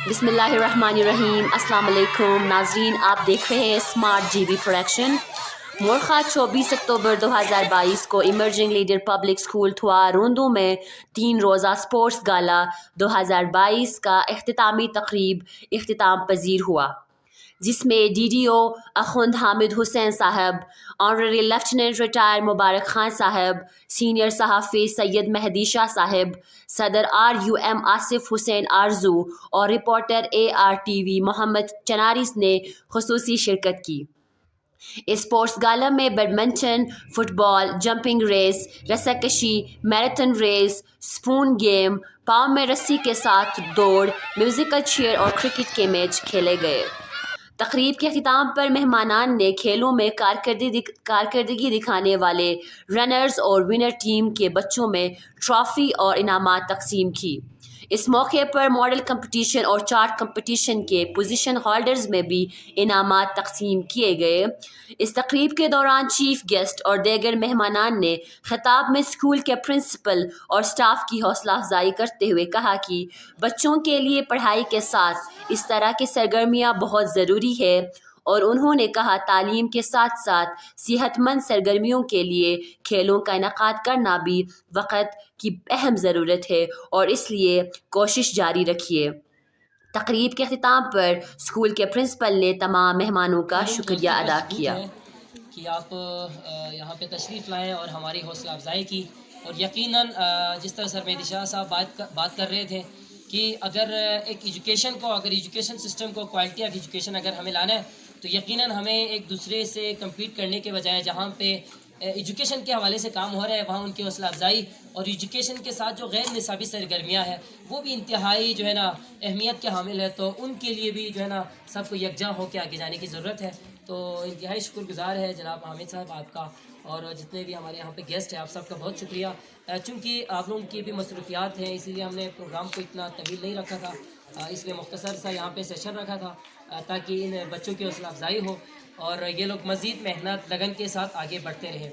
بسم اللہ الرحمن الرحیم۔ السلام علیکم ناظرین، آپ دیکھ رہے ہیں اسمارٹ جی بی پروڈکشن۔ مورخہ 24 اکتوبر 2022 کو ایمرجنگ لیڈر پبلک اسکول تھوا روندو میں 3 روزہ سپورٹس گالا 2022 کا اختتامی تقریب اختتام پذیر ہوا، جس میں D D O Akhund Hamid Hussain صاحب، honorary lieutenant retire Mubarak Khan صاحب، سینئر صحافی سید مہدی شاہ صاحب، صدر RUM آصف حسین آرزو اور رپورٹر ARTV محمد چناریس نے خصوصی شرکت کی۔ اس اسپورٹس گالا میں بیڈمنٹن، فٹ بال، جمپنگ ریس، رسہ کشی، میراتھن ریس، سپون گیم، پاؤں میں رسی کے ساتھ دوڑ، میوزیکل چیئر اور کرکٹ کے میچ کھیلے گئے۔ تقریب کے اختتام پر مہمانان نے کھیلوں میں کارکردگی دکھانے والے رنرز اور ونر ٹیم کے بچوں میں ٹرافی اور انعامات تقسیم کی۔ اس موقع پر ماڈل کمپٹیشن اور چارٹ کمپٹیشن کے پوزیشن ہولڈرز میں بھی انعامات تقسیم کیے گئے۔ اس تقریب کے دوران چیف گیسٹ اور دیگر مہمانان نے خطاب میں اسکول کے پرنسپل اور اسٹاف کی حوصلہ افزائی کرتے ہوئے کہا کہ بچوں کے لیے پڑھائی کے ساتھ اس طرح کی سرگرمیاں بہت ضروری ہے، اور انہوں نے کہا تعلیم کے ساتھ ساتھ صحت مند سرگرمیوں کے لیے کھیلوں کا انعقاد کرنا بھی وقت کی اہم ضرورت ہے، اور اس لیے کوشش جاری رکھیے۔ تقریب کے اختتام پر اسکول کے پرنسپل نے تمام مہمانوں کا شکریہ ادا کیا کہ آپ یہاں پہ تشریف لائیں اور ہماری حوصلہ افزائی کی، اور یقیناً جس طرح سر مہدی شاہ صاحب بات کر رہے تھے کہ اگر ایک ایجوکیشن سسٹم کو کوالٹی آف ایجوکیشن اگر ہمیں لانا ہے تو یقیناً ہمیں ایک دوسرے سے کمپیٹ کرنے کے بجائے جہاں پہ ایجوکیشن کے حوالے سے کام ہو رہا ہے وہاں ان کی حوصلہ افزائی اور ایجوکیشن کے ساتھ جو غیر نصابی سرگرمیاں ہیں وہ بھی انتہائی جو ہے نا اہمیت کے حامل ہے، تو ان کے لیے بھی جو ہے نا سب کو یکجا ہو کے آگے جانے کی ضرورت ہے۔ تو انتہائی شکر گزار ہے جناب حامد صاحب آپ کا، اور جتنے بھی ہمارے یہاں پہ گیسٹ ہیں آپ سب کا بہت شکریہ۔ چونکہ آپ لوگوں کی بھی مصروفیات ہیں اسی لیے ہم نے پروگرام کو اتنا طویل نہیں رکھا تھا، اس لیے مختصر سا یہاں پہ سیشن رکھا تھا تاکہ ان بچوں کی حوصلہ افزائی ہو اور یہ لوگ مزید محنت لگن کے ساتھ آگے بڑھتے رہیں۔